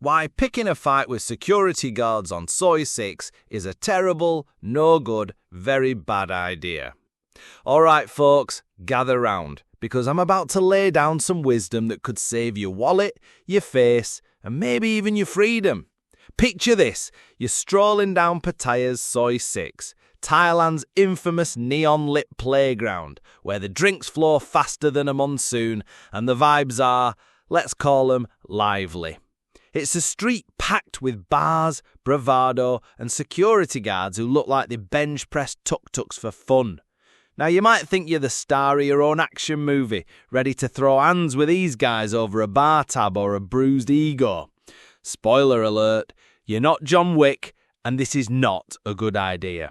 Why picking a fight with security guards on Soi 6 is a terrible, no good, very bad idea. Alright folks, gather round, because I'm about to lay down some wisdom that could save your wallet, your face, and maybe even your freedom. Picture this, you're strolling down Pattaya's Soi 6, Thailand's infamous neon-lit playground, where the drinks flow faster than a monsoon, and the vibes are, let's call them, lively. It's a street packed with bars, bravado, and security guards who look like they bench-press tuk-tuks for fun. Now you might think you're the star of your own action movie, ready to throw hands with these guys over a bar tab or a bruised ego. Spoiler alert, you're not John Wick, and this is not a good idea.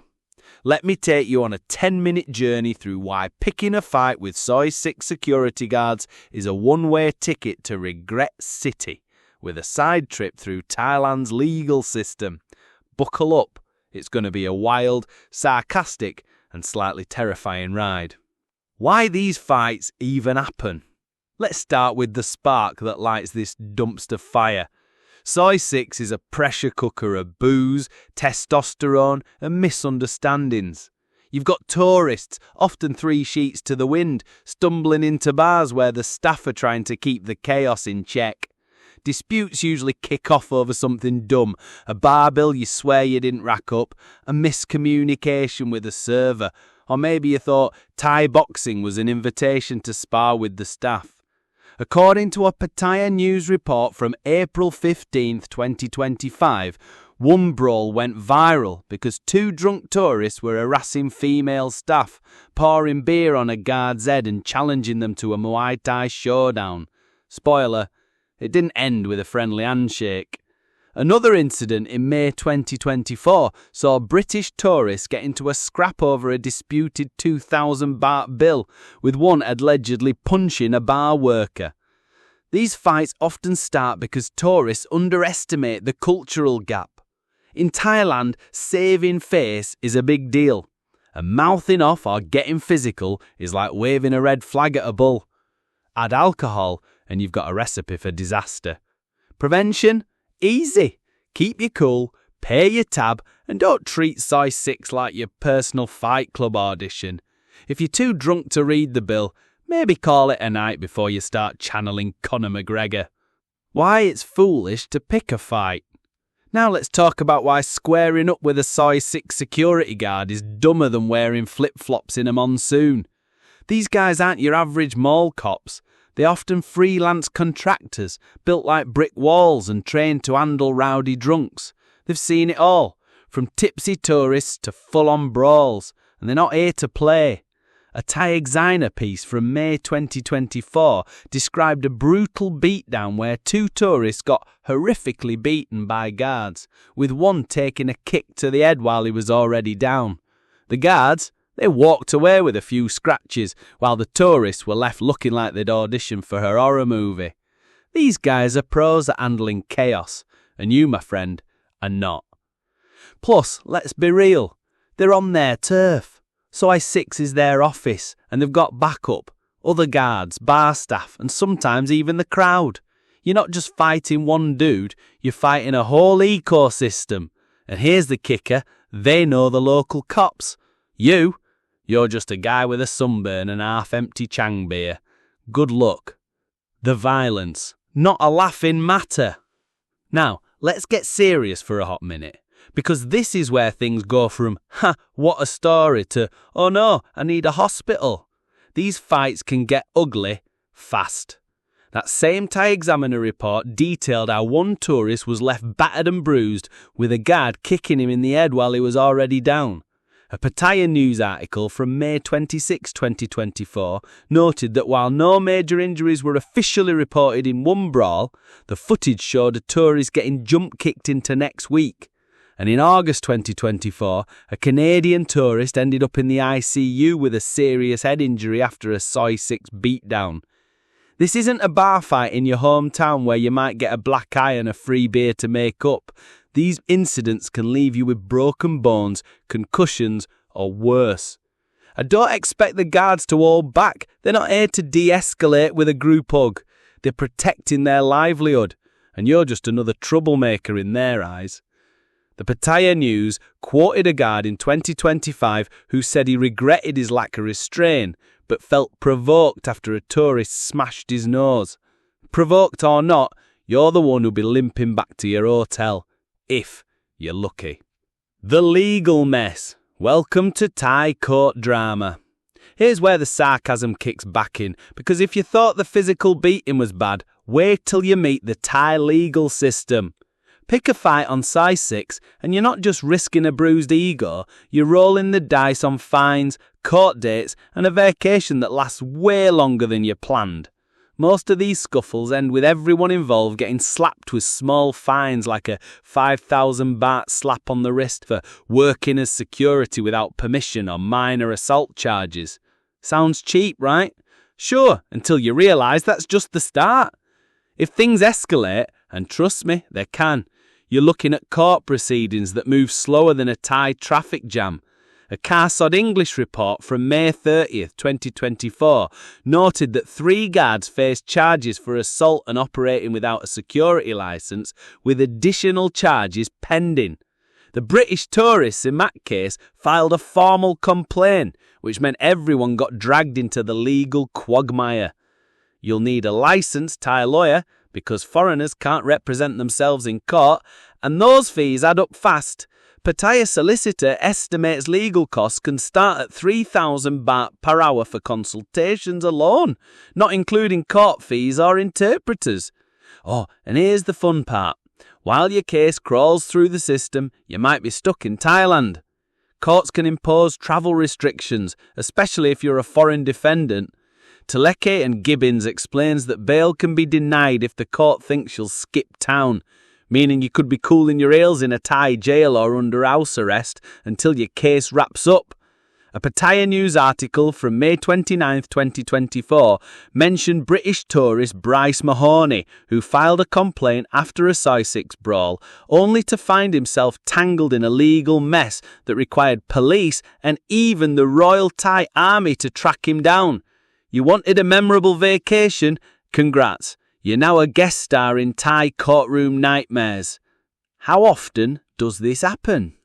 Let me take you on a 10-minute journey through why picking a fight with Soi 6 security guards is a one-way ticket to Regret City, with a side trip through Thailand's legal system. Buckle up, it's going to be a wild, sarcastic, and slightly terrifying ride. Why these fights even happen? Let's start with the spark that lights this dumpster fire. Soi 6 is a pressure cooker of booze, testosterone, and misunderstandings. You've got tourists, often 3 sheets to the wind, stumbling into bars where the staff are trying to keep the chaos in check. Disputes usually kick off over something dumb, a bar bill you swear you didn't rack up, a miscommunication with a server, or maybe you thought Thai boxing was an invitation to spar with the staff. According to a Pattaya news report from April 15, 2025, one brawl went viral because 2 drunk tourists were harassing female staff, pouring beer on a guard's head and challenging them to a Muay Thai showdown. Spoiler, it didn't end with a friendly handshake. Another incident in May 2024 saw British tourists get into a scrap over a disputed 2,000 baht bill, with one allegedly punching a bar worker. These fights often start because tourists underestimate the cultural gap. In Thailand, saving face is a big deal, and mouthing off or getting physical is like waving a red flag at a bull. Add alcohol, and you've got a recipe for disaster. Prevention? Easy. Keep your cool, pay your tab, and don't treat Soi 6 like your personal fight club audition. If you're too drunk to read the bill, maybe call it a night before you start channeling Conor McGregor. Why it's foolish to pick a fight. Now let's talk about why squaring up with a Soi 6 security guard is dumber than wearing flip-flops in a monsoon. These guys aren't your average mall cops. They're often freelance contractors, built like brick walls and trained to handle rowdy drunks. They've seen it all, from tipsy tourists to full-on brawls, and they're not here to play. A Thai Exiner piece from May 2024 described a brutal beatdown where 2 tourists got horrifically beaten by guards, with one taking a kick to the head while he was already down. The guards, they walked away with a few scratches, while the tourists were left looking like they'd auditioned for a horror movie. These guys are pros at handling chaos, and you, my friend, are not. Plus, let's be real, they're on their turf. Soi 6 is their office, and they've got backup, other guards, bar staff, and sometimes even the crowd. You're not just fighting one dude, you're fighting a whole ecosystem. And here's the kicker, they know the local cops. You're just a guy with a sunburn and half-empty Chang beer. Good luck. The violence, not a laughing matter. Now, let's get serious for a hot minute, because this is where things go from, ha, what a story, to, oh no, I need a hospital. These fights can get ugly fast. That same Thai Examiner report detailed how one tourist was left battered and bruised, with a guard kicking him in the head while he was already down. A Pattaya news article from May 26, 2024 noted that while no major injuries were officially reported in one brawl, the footage showed a tourist getting jump-kicked into next week. And in August 2024, a Canadian tourist ended up in the ICU with a serious head injury after a Soi 6 beatdown. This isn't a bar fight in your hometown where you might get a black eye and a free beer to make up. These incidents can leave you with broken bones, concussions, or worse. I don't expect the guards to hold back. They're not here to de-escalate with a group hug. They're protecting their livelihood. and you're just another troublemaker in their eyes. The Pattaya News quoted a guard in 2025 who said he regretted his lack of restraint, but felt provoked after a tourist smashed his nose. Provoked or not, you're the one who'll be limping back to your hotel, if you're lucky. The legal mess. Welcome to Thai court drama. Here's where the sarcasm kicks back in, because if you thought the physical beating was bad, wait till you meet the Thai legal system. Pick a fight on size 6 and you're not just risking a bruised ego, you're rolling the dice on fines, court dates and a vacation that lasts way longer than you planned. Most of these scuffles end with everyone involved getting slapped with small fines like a 5,000 baht slap on the wrist for working as security without permission or minor assault charges. Sounds cheap, right? Sure, until you realise that's just the start. If things escalate, and trust me, they can, you're looking at court proceedings that move slower than a Thai traffic jam. A Carsod English report from May 30th, 2024 noted that 3 guards faced charges for assault and operating without a security licence, with additional charges pending. The British tourists in that case filed a formal complaint, which meant everyone got dragged into the legal quagmire. You'll need a licensed Thai lawyer, because foreigners can't represent themselves in court, and those fees add up fast. Pattaya solicitor estimates legal costs can start at 3,000 baht per hour for consultations alone, not including court fees or interpreters. Oh, and here's the fun part. While your case crawls through the system, you might be stuck in Thailand. Courts can impose travel restrictions, especially if you're a foreign defendant. Teleke and Gibbons explains that bail can be denied if the court thinks you'll skip town, meaning you could be cooling your heels in a Thai jail or under house arrest until your case wraps up. A Pattaya News article from May 29, 2024 mentioned British tourist Bryce Mahoney, who filed a complaint after a size 6 brawl, only to find himself tangled in a legal mess that required police and even the Royal Thai Army to track him down. You wanted a memorable vacation? Congrats. You're now a guest star in Thai courtroom nightmares. How often does this happen?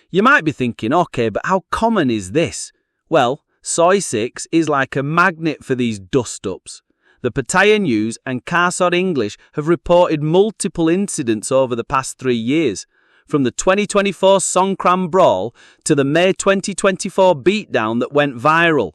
You might be thinking, okay, but how common is this? Well, Soy 6 is like a magnet for these dust-ups. The Pattaya News and Carsod English have reported multiple incidents over the past 3 years, from the 2024 Songkran brawl to the May 2024 beatdown that went viral.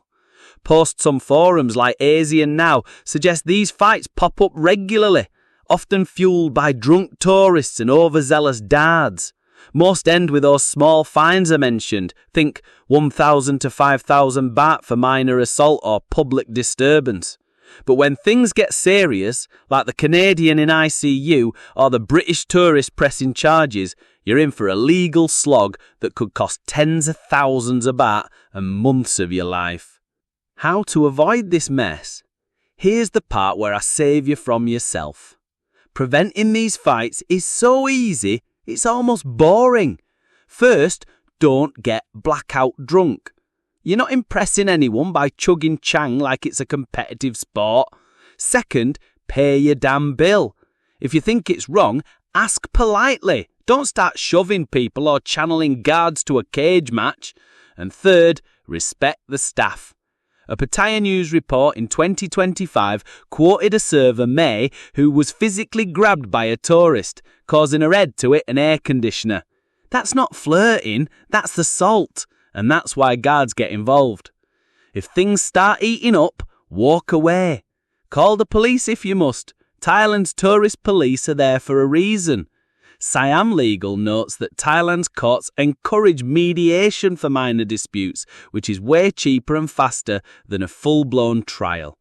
Posts on forums like Asian Now suggest these fights pop up regularly, often fueled by drunk tourists and overzealous dards. Most end with those small fines I mentioned. Think 1,000 to 5,000 baht for minor assault or public disturbance. But when things get serious, like the Canadian in ICU or the British tourist pressing charges, you're in for a legal slog that could cost tens of thousands of baht and months of your life. How to avoid this mess? Here's the part where I save you from yourself. Preventing these fights is so easy, it's almost boring. First, don't get blackout drunk. You're not impressing anyone by chugging chang like it's a competitive sport. Second, pay your damn bill. If you think it's wrong, ask politely. Don't start shoving people or channeling guards to a cage match. And third, respect the staff. A Pattaya News report in 2025 quoted a server, May, who was physically grabbed by a tourist, causing her head to hit an air conditioner. That's not flirting, that's assault, and that's why guards get involved. If things start eating up, walk away. Call the police if you must. Thailand's tourist police are there for a reason. Siam Legal notes that Thailand's courts encourage mediation for minor disputes, which is way cheaper and faster than a full-blown trial.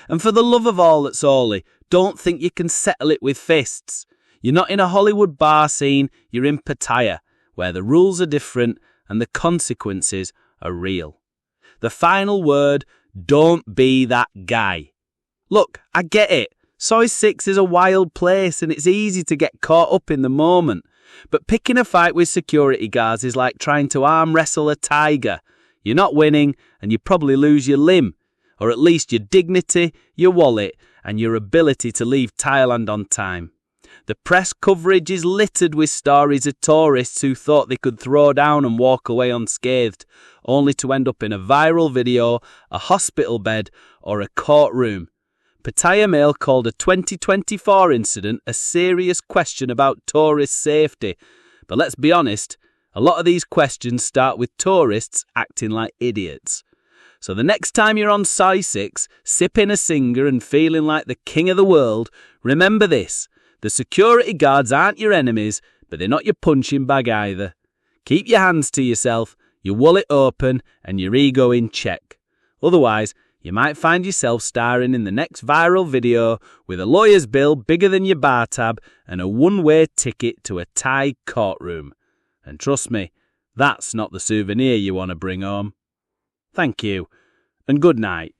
And for the love of all that's holy, don't think you can settle it with fists. You're not in a Hollywood bar scene, you're in Pattaya, where the rules are different and the consequences are real. The final word, don't be that guy. Look, I get it. Soy 6 is a wild place and it's easy to get caught up in the moment. But picking a fight with security guards is like trying to arm wrestle a tiger. You're not winning and you probably lose your limb, or at least your dignity, your wallet and your ability to leave Thailand on time. The press coverage is littered with stories of tourists who thought they could throw down and walk away unscathed, only to end up in a viral video, a hospital bed, or a courtroom. Pattaya Mail called a 2024 incident a serious question about tourist safety. But let's be honest, a lot of these questions start with tourists acting like idiots. So the next time you're on Soy 6, sipping a singer and feeling like the king of the world, remember this. The security guards aren't your enemies, but they're not your punching bag either. Keep your hands to yourself, your wallet open, and your ego in check. Otherwise, you might find yourself starring in the next viral video with a lawyer's bill bigger than your bar tab and a one-way ticket to a Thai courtroom. And trust me, that's not the souvenir you want to bring home. Thank you, and good night.